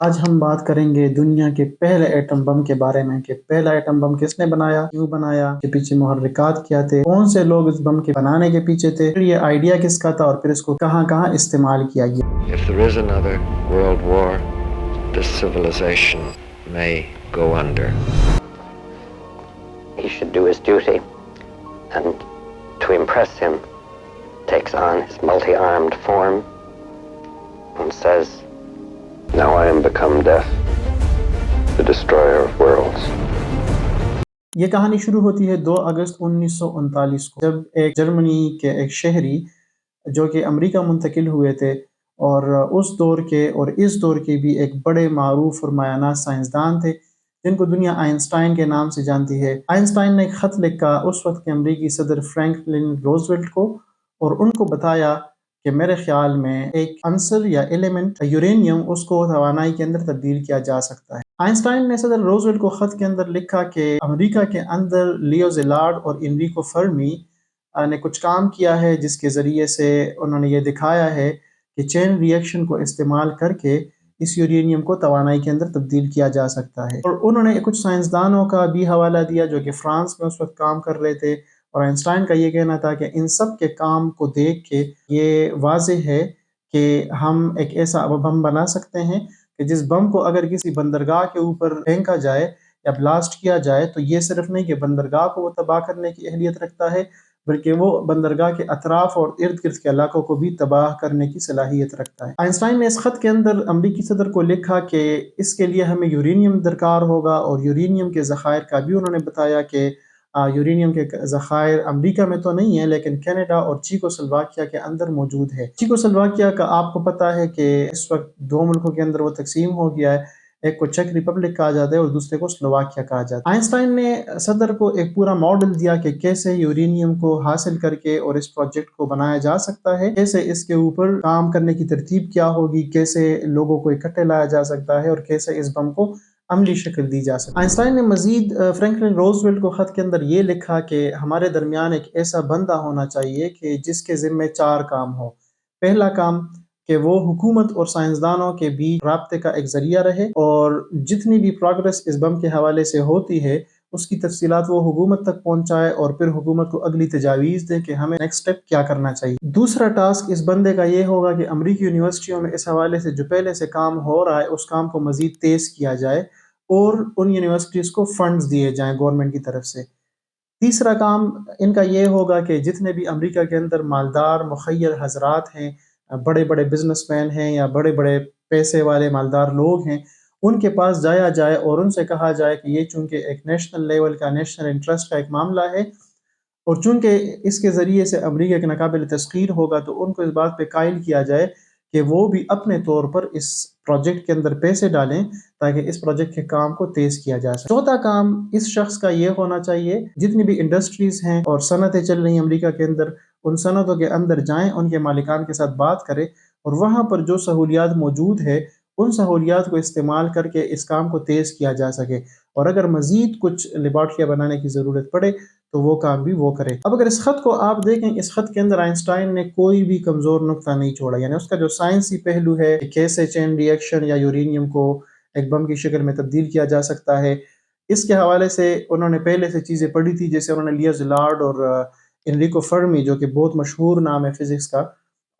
آج ہم بات کریں گے دنیا کے پہلے ایٹم بم کے بارے میں کہ پہلا ایٹم بم کس نے بنایا، کیوں بنایا، کے پیچھے محرکات کیا تھے، کون سے لوگ اس بم کے بنانے کے پیچھے تھے، پھر یہ آئیڈیا کس کا تھا اور پھر اس کو کہاں کہاں استعمال کیا گیا۔ If there is another world war, this civilization may go under. He should do his duty, and to impress him, takes on his multi-armed form and says, "Now I am become death, the destroyer of worlds." یہ کہانی شروع ہوتی ہے 2 اگست 1939 کو، جب ایک جرمنی کے ایک شہری جو کہ امریکہ منتقل ہوئے تھے اور اس دور کے اور اس دور کے بھی ایک بڑے معروف اور مایہ ناز سائنسدان تھے جن کو دنیا آئنسٹائن کے نام سے جانتی ہے۔ آئنسٹائن نے ایک خط لکھا اس وقت کے امریکی صدر فرینکلن روزویلٹ کو اور ان کو بتایا کہ میرے خیال میں ایک عنصر یا ایلیمنٹ یورینیم اس کو توانائی کے اندر تبدیل کیا جا سکتا ہے۔ آئنسٹائن نے صدر روزویلٹ کو خط کے اندر لکھا کہ امریکہ کے اندر لیو زیلارڈ اور انریکو فرمی نے کچھ کام کیا ہے جس کے ذریعے سے انہوں نے یہ دکھایا ہے کہ چین ری ایکشن کو استعمال کر کے اس یورینیم کو توانائی کے اندر تبدیل کیا جا سکتا ہے، اور انہوں نے کچھ سائنسدانوں کا بھی حوالہ دیا جو کہ فرانس میں اس وقت کام کر رہے تھے، اور آئنسٹائن کا یہ کہنا تھا کہ ان سب کے کام کو دیکھ کے یہ واضح ہے کہ ہم ایک ایسا بم بنا سکتے ہیں کہ جس بم کو اگر کسی بندرگاہ کے اوپر پھینکا جائے یا بلاسٹ کیا جائے تو یہ صرف نہیں کہ بندرگاہ کو وہ تباہ کرنے کی اہلیت رکھتا ہے بلکہ وہ بندرگاہ کے اطراف اور ارد گرد کے علاقوں کو بھی تباہ کرنے کی صلاحیت رکھتا ہے۔ آئنسٹائن نے اس خط کے اندر امریکی صدر کو لکھا کہ اس کے لیے ہمیں یورینیم درکار ہوگا، اور یورینیم کے ذخائر کا بھی انہوں نے بتایا کہ یورینیم کے ذخائر امریکہ میں تو نہیں ہے لیکن کینیڈا اور چیکو سلواکیہ کے اندر موجود ہے۔ چیکو سلواکیہ کا آپ کو پتہ ہے کہ اس وقت 2 ملکوں کے اندر وہ تقسیم ہو گیا ہے، ایک کو چیک ریپبلک کہا جاتا ہے اور دوسرے کو سلواکیہ کہا جاتا ہے۔ آئنسٹائن نے صدر کو ایک پورا ماڈل دیا کہ کیسے یورینیم کو حاصل کر کے اور اس پروجیکٹ کو بنایا جا سکتا ہے، کیسے اس کے اوپر کام کرنے کی ترتیب کیا ہوگی، کیسے لوگوں کو اکٹھے لایا جا سکتا ہے اور کیسے اس بم کو عملی شکل دی جا سکتی ہے۔ آئنسٹائن نے مزید فرینکلن روزویلٹ کو خط کے اندر یہ لکھا کہ ہمارے درمیان ایک ایسا بندہ ہونا چاہیے کہ جس کے ذمہ 4 کام ہو۔ پہلا کام کہ وہ حکومت اور سائنسدانوں کے بیچ رابطے کا ایک ذریعہ رہے، اور جتنی بھی پروگرس اس بم کے حوالے سے ہوتی ہے اس کی تفصیلات وہ حکومت تک پہنچائے اور پھر حکومت کو اگلی تجاویز دے کہ ہمیں نیکسٹ سٹیپ کیا کرنا چاہیے۔ دوسرا ٹاسک اس بندے کا یہ ہوگا کہ امریکی یونیورسٹیوں میں اس حوالے سے جو پہلے سے کام ہو رہا ہے اس کام کو مزید تیز کیا جائے اور ان یونیورسٹیز کو فنڈز دیے جائیں گورنمنٹ کی طرف سے۔ تیسرا کام ان کا یہ ہوگا کہ جتنے بھی امریکہ کے اندر مالدار مخیر حضرات ہیں، بڑے بڑے بزنس مین ہیں یا بڑے بڑے پیسے والے مالدار لوگ ہیں، ان کے پاس جایا جائے اور ان سے کہا جائے کہ یہ چونکہ ایک نیشنل لیول کا نیشنل انٹرسٹ کا ایک معاملہ ہے اور چونکہ اس کے ذریعے سے امریکہ کے ناقابل تسخیر ہوگا، تو ان کو اس بات پہ قائل کیا جائے کہ وہ بھی اپنے طور پر اس پروجیکٹ کے اندر پیسے ڈالیں تاکہ اس پروجیکٹ کے کام کو تیز کیا جا سکے۔ چوتھا کام اس شخص کا یہ ہونا چاہیے جتنی بھی انڈسٹریز ہیں اور صنعتیں چل رہی ہیں امریکہ کے اندر، ان صنعتوں کے اندر جائیں، ان کے مالکان کے ساتھ بات کریں اور وہاں پر جو سہولیات موجود ہے ان سہولیات کو استعمال کر کے اس کام کو تیز کیا جا سکے، اور اگر مزید کچھ لیبارٹریاں بنانے کی ضرورت پڑے تو وہ کام بھی وہ کرے۔ اب اگر اس خط کو آپ دیکھیں، اس خط کے اندر آئنسٹائن نے کوئی بھی کمزور نقطہ نہیں چھوڑا، یعنی اس کا جو سائنسی پہلو ہے کہ کیسے چین ری ایکشن یا یورینیم کو ایک بم کی شکل میں تبدیل کیا جا سکتا ہے، اس کے حوالے سے انہوں نے پہلے سے چیزیں پڑھی تھی، جیسے انہوں نے لیو زیلارڈ اور انریکو فرمی جو کہ بہت مشہور نام ہے فزکس کا،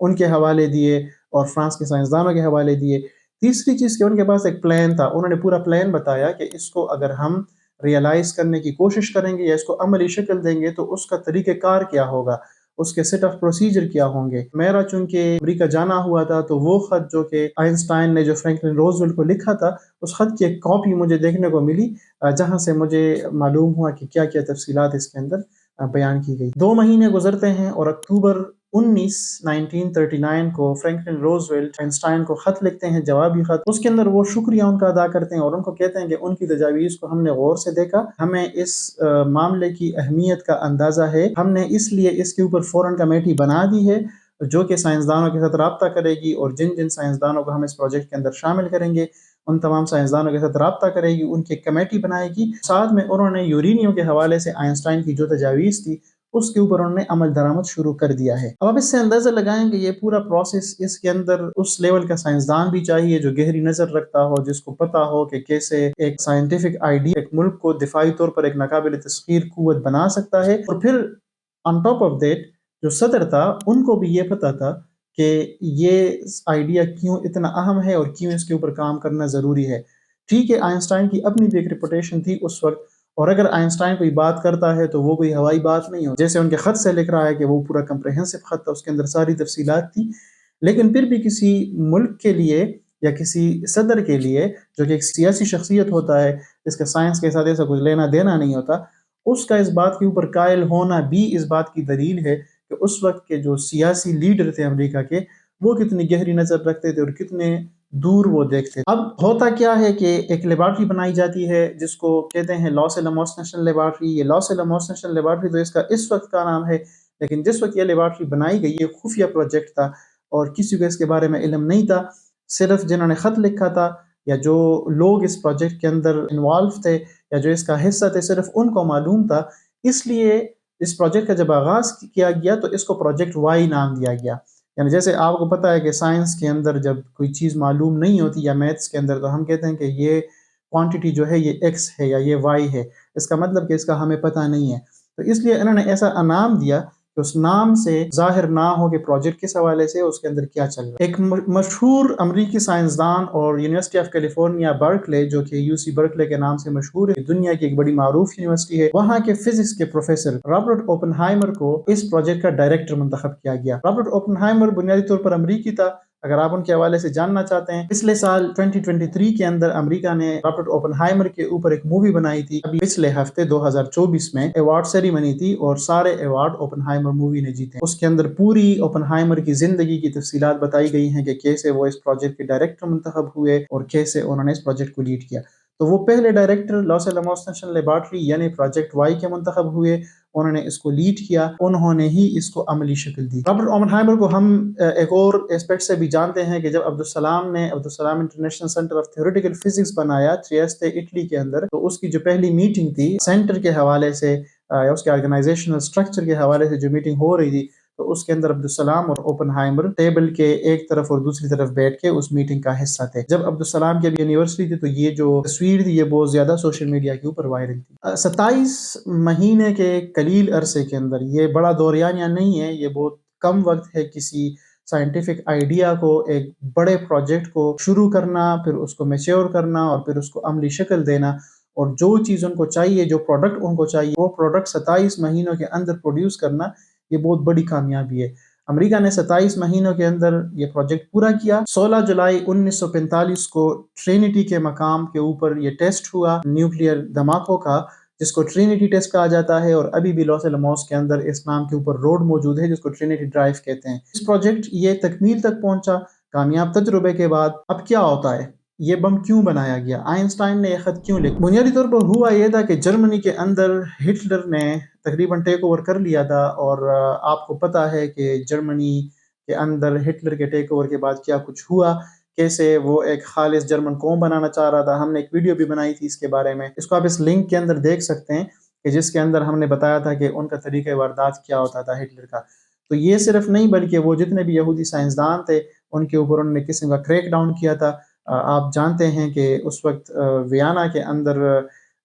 ان کے حوالے دیے اور فرانس کے سائنسدانوں کے حوالے دیے۔ تیسری چیز کہ ان کے پاس ایک پلان تھا، انہوں نے پورا پلان بتایا کہ اس کو اگر ہم ریئلائز کرنے کی کوشش کریں گے یا اس کو عملی شکل دیں گے تو اس کا طریقہ کار کیا ہوگا، اس کے سیٹ آف پروسیجر کیا ہوں گے۔ میرا چونکہ امریکہ جانا ہوا تھا تو وہ خط جو کہ آئنسٹائن نے جو فرینکلن روزویلٹ کو لکھا تھا، اس خط کی ایک کاپی مجھے دیکھنے کو ملی جہاں سے مجھے معلوم ہوا کہ کیا کیا تفصیلات اس کے اندر بیان کی گئی۔ 2 مہینے گزرتے ہیں اور اکتوبر 1939 کو فرینکلن روزویلٹ آئنسٹائن کو خط لکھتے ہیں، جوابی خط۔ اس کے اندر وہ شکریہ ان کا ادا کرتے ہیں اور ان کو کہتے ہیں کہ ان کی تجاویز کو ہم نے غور سے دیکھا، ہمیں اس معاملے کی اہمیت کا اندازہ ہے، ہم نے اس لیے اس کے اوپر فوراً کمیٹی بنا دی ہے جو کہ سائنسدانوں کے ساتھ رابطہ کرے گی، اور جن جن سائنسدانوں کو ہم اس پروجیکٹ کے اندر شامل کریں گے ان تمام سائنسدانوں کے ساتھ رابطہ کرے گی، ان کی کمیٹی بنائے گی۔ ساتھ میں انہوں نے یورینیم کے حوالے سے آئنسٹائن کی جو تجاویز تھی اس کے اوپر انہوں نے عمل درآمد شروع کر دیا ہے۔ اب آپ اس سے اندازہ لگائیں کہ یہ پورا پروسیس، اس کے اندر اس لیول کا سائنسدان بھی چاہیے جو گہری نظر رکھتا ہو، جس کو پتہ ہو کہ کیسے ایک سائنٹیفک آئیڈیا ایک ملک کو دفاعی طور پر ایک ناقابل تسخیر قوت بنا سکتا ہے۔ اور پھر آن ٹاپ آف دیٹ جو صدر تھا ان کو بھی یہ پتہ تھا کہ یہ آئیڈیا کیوں اتنا اہم ہے اور کیوں اس کے اوپر کام کرنا ضروری ہے۔ ٹھیک ہے، آئنسٹائن کی اپنی بھی ایک ریپوٹیشن تھی اس وقت، اور اگر آئنسٹائن کوئی بات کرتا ہے تو وہ کوئی ہوائی بات نہیں ہو، جیسے ان کے خط سے لکھ رہا ہے کہ وہ پورا کمپریہنسو خط تھا، اس کے اندر ساری تفصیلات تھی۔ لیکن پھر بھی کسی ملک کے لیے یا کسی صدر کے لیے جو کہ ایک سیاسی شخصیت ہوتا ہے، جس کا سائنس کے ساتھ ایسا کچھ لینا دینا نہیں ہوتا، اس کا اس بات کے اوپر قائل ہونا بھی اس بات کی دلیل ہے کہ اس وقت کے جو سیاسی لیڈر تھے امریکہ کے، وہ کتنی گہری نظر رکھتے تھے اور کتنے دور وہ دیکھتے تھے۔ اب ہوتا کیا ہے کہ ایک لیبارٹری بنائی جاتی ہے جس کو کہتے ہیں لاس الاموس نیشنل لیبارٹری۔ یہ لاس الاموس نیشنل لیبارٹری تو اس کا اس وقت کا نام ہے، لیکن جس وقت یہ لیبارٹری بنائی گئی یہ خفیہ پروجیکٹ تھا اور کسی کو اس کے بارے میں علم نہیں تھا۔ صرف جنہوں نے خط لکھا تھا یا جو لوگ اس پروجیکٹ کے اندر انوالو تھے یا جو اس کا حصہ تھے، صرف ان کو معلوم تھا۔ اس لیے اس پروجیکٹ کا جب آغاز کیا گیا تو اس کو پروجیکٹ وائی نام دیا گیا۔ یعنی جیسے آپ کو پتہ ہے کہ سائنس کے اندر جب کوئی چیز معلوم نہیں ہوتی یا میتھس کے اندر تو ہم کہتے ہیں کہ یہ کوانٹٹی جو ہے یہ ایکس ہے یا یہ وائی ہے، اس کا مطلب کہ اس کا ہمیں پتہ نہیں ہے۔ تو اس لیے انہوں نے ایسا انعام دیا کہ اس نام سے ظاہر نہ ہو کہ پروجیکٹ کس حوالے سے اس کے اندر کیا چل رہا ہے۔ ایک مشہور امریکی سائنسدان اور یونیورسٹی آف کیلیفورنیا برکلے، جو کہ یو سی برکلے کے نام سے مشہور ہے، دنیا کی ایک بڑی معروف یونیورسٹی ہے، وہاں کے فزکس کے پروفیسر رابرٹ اوپنہائمر کو اس پروجیکٹ کا ڈائریکٹر منتخب کیا گیا۔ رابرٹ اوپنہائمر بنیادی طور پر امریکی تھا، اگر آپ ان کے حوالے سے جاننا چاہتے ہیں۔ پچھلے سال 2023 کے اندر امریکہ نے رابرٹ اوپنہائمر کے اوپر ایک مووی بنائی تھی۔ ابھی پچھلے ہفتے 2024 میں ایوارڈ سیریمنی تھی اور سارے ایوارڈ اوپنہائمر مووی نے جیتے۔ اس کے اندر پوری اوپنہائمر کی زندگی کی تفصیلات بتائی گئی ہیں کہ کیسے وہ اس پروجیکٹ کے ڈائریکٹر منتخب ہوئے اور کیسے انہوں نے اس پروجیکٹ کو لیڈ کیا۔ تو وہ پہلے ڈائریکٹر لاس الاموس نیشنل لیبارٹری یعنی پروجیکٹ وائی کے منتخب ہوئے، انہوں نے اس کو لیڈ کیا، انہوں نے ہی اس کو عملی شکل دی۔ رابرٹ اوپنہائمر کو ہم ایک اور اسپیکٹ سے بھی جانتے ہیں کہ جب عبدالسلام نے Abdus Salam International Centre of Theoretical Physics بنایا تریستے اٹلی کے اندر، تو اس کی جو پہلی میٹنگ تھی سینٹر کے حوالے سے یا اس کے آرگنائزیشنل اسٹرکچر کے حوالے سے جو میٹنگ ہو رہی تھی، تو اس کے اندر عبدالسلام اور اوپنہائمر ٹیبل کے ایک طرف اور دوسری طرف بیٹھ کے اس میٹنگ کا حصہ تھے۔ جب عبدالسلام کی ابھی یونیورسٹی تھی تو یہ جو تصویر تھی یہ بہت زیادہ سوشل میڈیا کے اوپر وائرل تھی۔ 27 مہینے کے قلیل عرصے کے اندر، یہ بڑا دورانیہ نہیں ہے، یہ بہت کم وقت ہے کسی سائنٹیفک آئیڈیا کو، ایک بڑے پروجیکٹ کو شروع کرنا، پھر اس کو میچور کرنا اور پھر اس کو عملی شکل دینا، اور جو چیز ان کو چاہیے، جو پروڈکٹ ان کو چاہیے، وہ پروڈکٹ 27 مہینوں کے اندر پروڈیوس کرنا، یہ بہت بڑی کامیابی ہے۔ امریکہ نے 27 مہینوں کے اندر یہ پروجیکٹ پورا کیا۔ 16 جولائی 1945 کو ٹرینٹی کے مقام کے اوپر یہ ٹیسٹ ہوا نیوکلیئر دھماکوں کا، جس کو ٹرینٹی ٹیسٹ کہا جاتا ہے، اور ابھی بھی لاس الاموس کے اندر اس نام کے اوپر روڈ موجود ہے جس کو ٹرینٹی ڈرائیو کہتے ہیں۔ اس پروجیکٹ یہ تکمیل تک پہنچا کامیاب تجربے کے بعد۔ اب کیا ہوتا ہے؟ یہ بم کیوں بنایا گیا؟ آئنسٹائن نے یہ خط کیوں لکھا؟ بنیادی طور پر ہوا یہ تھا کہ جرمنی کے اندر ہٹلر نے تقریباً ٹیک اوور کر لیا تھا، اور آپ کو پتہ ہے کہ جرمنی کے اندر ہٹلر کے ٹیک اوور کے بعد کیا کچھ ہوا، کیسے وہ ایک خالص جرمن قوم بنانا چاہ رہا تھا۔ ہم نے ایک ویڈیو بھی بنائی تھی اس کے بارے میں، اس کو آپ اس لنک کے اندر دیکھ سکتے ہیں، کہ جس کے اندر ہم نے بتایا تھا کہ ان کا طریقہ واردات کیا ہوتا تھا ہٹلر کا۔ تو یہ صرف نہیں بلکہ وہ جتنے بھی یہودی سائنسدان تھے ان کے اوپر انہوں نے قسم کا کریک ڈاؤن کیا تھا۔ آپ جانتے ہیں کہ اس وقت ویانا کے اندر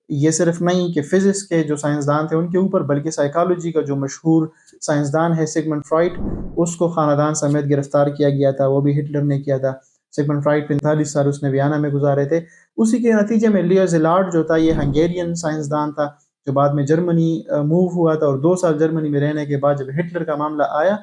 یہ صرف نہیں کہ فزکس کے جو سائنسدان تھے ان کے اوپر، بلکہ سائیکالوجی کا جو مشہور سائنسدان ہے سگمنڈ فرائڈ، اس کو خاندان سمیت گرفتار کیا گیا تھا، وہ بھی ہٹلر نے کیا تھا۔ سگمنڈ فرائڈ 45 سال اس نے ویانا میں گزارے تھے۔ اسی کے نتیجے میں لیو زیلارڈ جو تھا، یہ ہنگیرین سائنسدان تھا جو بعد میں جرمنی موو ہوا تھا، اور 2 سال جرمنی میں رہنے کے بعد جب ہٹلر کا معاملہ آیا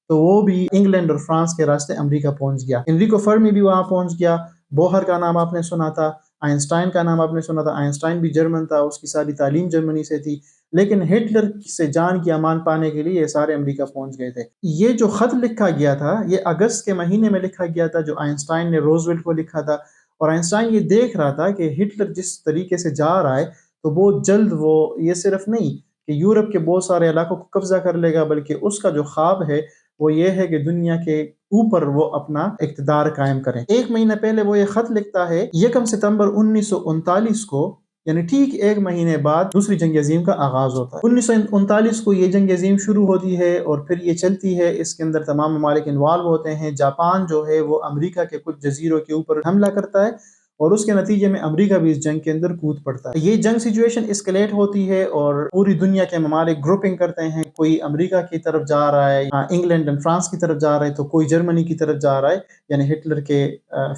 تو وہ بھی انگلینڈ اور فرانس کے راستے امریکہ پہنچ گیا۔ انریکو فرمی بھی وہاں پہنچ گیا۔ بوہر کا نام آپ نے سنا تھا، آئنسٹائن کا نام آپ نے سنا تھا۔ آئنسٹائن بھی جرمن تھا، اس کی ساری تعلیم جرمنی سے تھی، لیکن ہٹلر سے جان کی امان پانے کے لیے یہ سارے امریکہ پہنچ گئے تھے۔ یہ جو خط لکھا گیا تھا یہ اگست کے مہینے میں لکھا گیا تھا، جو آئنسٹائن نے روزویلٹ کو لکھا تھا، اور آئنسٹائن یہ دیکھ رہا تھا کہ ہٹلر جس طریقے سے جا رہا ہے تو بہت جلد وہ یہ صرف نہیں کہ یورپ کے بہت سارے علاقوں کو قبضہ کر لے گا، بلکہ اس کا جو خواب ہے وہ یہ ہے کہ دنیا کے اوپر وہ اپنا اقتدار قائم کریں۔ 1 مہینہ پہلے وہ یہ خط لکھتا ہے، 1 ستمبر 1939 کو یعنی ٹھیک 1 مہینے بعد دوسری جنگ عظیم کا آغاز ہوتا ہے۔ 1939 کو یہ جنگ عظیم شروع ہوتی ہے اور پھر یہ چلتی ہے، اس کے اندر تمام ممالک انوالو ہوتے ہیں۔ جاپان جو ہے وہ امریکہ کے کچھ جزیروں کے اوپر حملہ کرتا ہے اور اس کے نتیجے میں امریکہ بھی اس جنگ کے اندر کود پڑتا ہے۔ یہ جنگ سچویشن اسکلیٹ ہوتی ہے اور پوری دنیا کے ممالک گروپنگ کرتے ہیں، کوئی امریکہ کی طرف جا رہا ہے، انگلینڈ اور فرانس کی طرف جا رہا ہے، تو کوئی جرمنی کی طرف جا رہا ہے، یعنی ہٹلر کے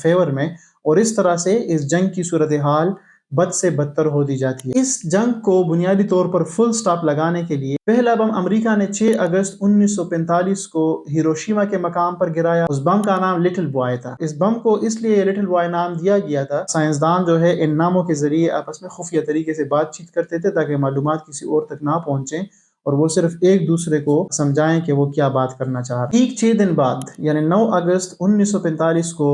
فیور میں، اور اس طرح سے اس جنگ کی صورتحال بد سے بدتر ہوتی جاتی ہے۔ اس جنگ کو بنیادی طور پر فل سٹاپ لگانے کے لیے پہلا بم امریکہ نے 6 اگست 1945 کو ہیروشیما کے مقام پر گرایا۔ اس بم کا نام لٹل بوائے تھا۔ اس بم کو اس لیے لٹل بوائے نام دیا گیا تھا، سائنسدان جو ہے ان ناموں کے ذریعے آپس میں خفیہ طریقے سے بات چیت کرتے تھے تاکہ معلومات کسی اور تک نہ پہنچیں اور وہ صرف ایک دوسرے کو سمجھائیں کہ وہ کیا بات کرنا چاہ رہے ہیں۔ ٹھیک 6 دن بعد یعنی 9 اگست 1945 کو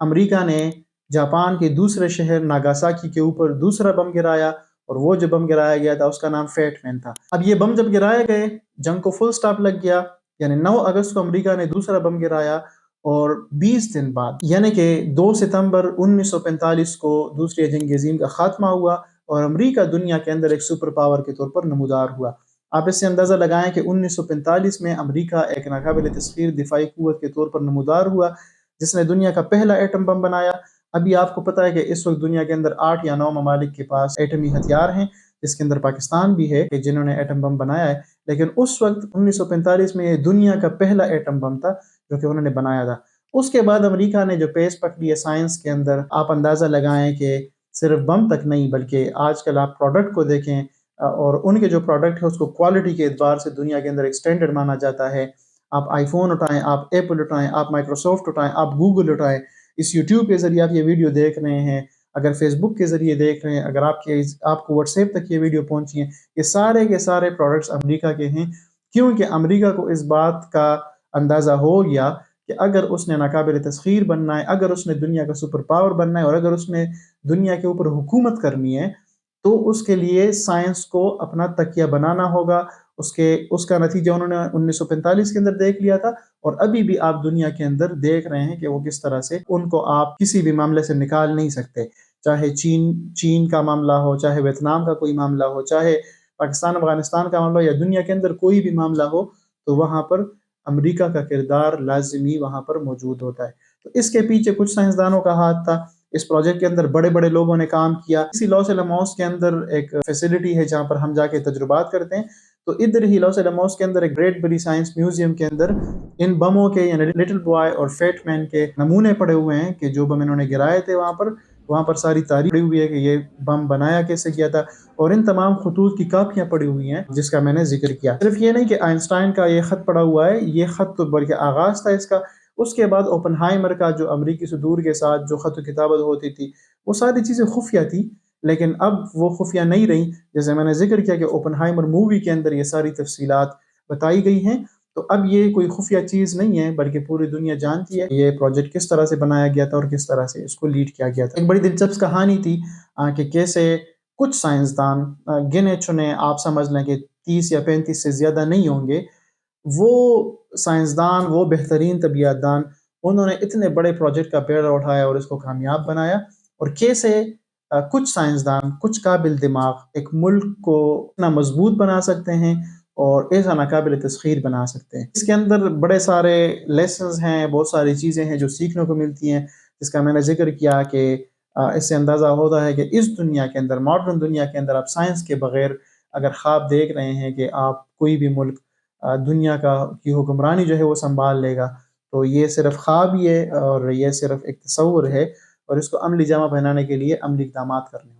امریکہ نے جاپان کے دوسرے شہر ناگاساکی کے اوپر دوسرا بم گرایا، اور وہ جو بم گرایا گیا تھا اس کا نام فیٹ مین تھا۔ اب یہ بم جب گرائے گئے، جنگ کو فل سٹاپ لگ گیا، یعنی 9 اگست کو امریکہ نے دوسرا بم گرایا اور 20 دن بعد یعنی کہ 2 ستمبر 1945 کو دوسری جنگ عظیم کا خاتمہ ہوا اور امریکہ دنیا کے اندر ایک سپر پاور کے طور پر نمودار ہوا۔ آپ اس سے اندازہ لگائیں کہ 1945 میں امریکہ ایک ناقابل تسخیر دفاعی قوت کے طور پر نمودار ہوا، جس نے دنیا کا پہلا ایٹم بم بنایا۔ ابھی آپ کو پتہ ہے کہ اس وقت دنیا کے اندر 8 یا 9 ممالک کے پاس ایٹمی ہتھیار ہیں، جس کے اندر پاکستان بھی ہے کہ جنہوں نے ایٹم بم بنایا ہے، لیکن اس وقت 1945 میں یہ دنیا کا پہلا ایٹم بم تھا جو کہ انہوں نے بنایا تھا۔ اس کے بعد امریکہ نے جو پیس پکڑی ہے سائنس کے اندر، آپ اندازہ لگائیں کہ صرف بم تک نہیں بلکہ آج کل آپ پروڈکٹ کو دیکھیں اور ان کے جو پروڈکٹ ہے اس کو کوالٹی کے اعتبار سے دنیا کے اندر ایک سٹینڈرڈ مانا جاتا ہے۔ آپ آئی فون اٹھائیں، آپ ایپل اٹھائیں، آپ مائکروسافٹ اٹھائیں، آپ گوگل اٹھائیں، اس یوٹیوب کے ذریعے آپ یہ ویڈیو دیکھ رہے ہیں، اگر فیس بک کے ذریعے دیکھ رہے ہیں، اگر آپ کو واٹس ایپ تک یہ ویڈیو پہنچی ہیں، یہ سارے کے سارے پروڈکٹس امریکہ کے ہیں، کیونکہ امریکہ کو اس بات کا اندازہ ہو گیا کہ اگر اس نے ناقابل تسخیر بننا ہے، اگر اس نے دنیا کا سپر پاور بننا ہے اور اگر اس نے دنیا کے اوپر حکومت کرنی ہے تو اس کے لیے سائنس کو اپنا تکیہ بنانا ہوگا۔ اس کا نتیجہ انہوں نے 1945 کے اندر دیکھ لیا تھا اور ابھی بھی آپ دنیا کے اندر دیکھ رہے ہیں کہ وہ کس طرح سے ان کو آپ کسی بھی معاملے سے نکال نہیں سکتے، چاہے چین کا معاملہ ہو، چاہے ویتنام کا کوئی معاملہ ہو، چاہے پاکستان افغانستان کا معاملہ ہو یا دنیا کے اندر کوئی بھی معاملہ ہو، تو وہاں پر امریکہ کا کردار لازمی وہاں پر موجود ہوتا ہے۔ تو اس کے پیچھے کچھ سائنسدانوں کا ہاتھ تھا، اس پروجیکٹ کے اندر بڑے بڑے لوگوں نے کام کیا۔ اسی لاس ایلاموس کے اندر ایک فیسلٹی ہے جہاں پر ہم جا کے تجربات کرتے ہیں، تو ادھر ہی لاس ایلاموس کے اندر ایک گریٹ بری سائنس میوزیم کے اندر ان بموں کے یعنی لٹل بوائے اور فیٹ مین کے نمونے پڑے ہوئے ہیں کہ جو بم انہوں نے گرائے تھے وہاں پر ساری تاریخ پڑی ہوئی ہے کہ یہ بم بنایا کیسے کیا تھا، اور ان تمام خطوط کی کاپیاں پڑی ہوئی ہیں جس کا میں نے ذکر کیا۔ صرف یہ نہیں کہ آئنسٹائن کا یہ خط پڑا ہوا ہے، یہ خط تو بلکہ آغاز تھا اس کا، اس کے بعد اوپن ہائمر کا جو امریکی صدور کے ساتھ جو خط و کتابت ہوتی تھی وہ ساری چیزیں خفیہ تھی، لیکن اب وہ خفیہ نہیں رہیں۔ جیسے میں نے ذکر کیا کہ اوپن ہائمر مووی کے اندر یہ ساری تفصیلات بتائی گئی ہیں، تو اب یہ کوئی خفیہ چیز نہیں ہے بلکہ پوری دنیا جانتی ہے یہ پروجیکٹ کس طرح سے بنایا گیا تھا اور کس طرح سے اس کو لیڈ کیا گیا تھا۔ ایک بڑی دلچسپ کہانی تھی کہ کیسے کچھ سائنسدان گنے چنے، آپ سمجھ لیں کہ 30 یا 35 سے زیادہ نہیں ہوں گے، وہ سائنسدان، وہ بہترین طبیعت دان، انہوں نے اتنے بڑے پروجیکٹ کا بیڑا اٹھایا اور اس کو کامیاب بنایا، اور کیسے کچھ سائنسدان، کچھ قابل دماغ ایک ملک کو اتنا مضبوط بنا سکتے ہیں اور ایسا ناقابل تسخیر بنا سکتے ہیں۔ اس کے اندر بڑے سارے لیسنز ہیں، بہت ساری چیزیں ہیں جو سیکھنے کو ملتی ہیں، جس کا میں نے ذکر کیا کہ اس سے اندازہ ہوتا ہے کہ اس دنیا کے اندر، ماڈرن دنیا کے اندر، آپ سائنس کے بغیر اگر خواب دیکھ رہے ہیں کہ آپ کوئی بھی ملک دنیا کی حکمرانی جو ہے وہ سنبھال لے گا، تو یہ صرف خواب ہی ہے اور یہ صرف ایک تصور ہے، اور اس کو عملی جامہ پہنانے کے لیے عملی اقدامات کرنے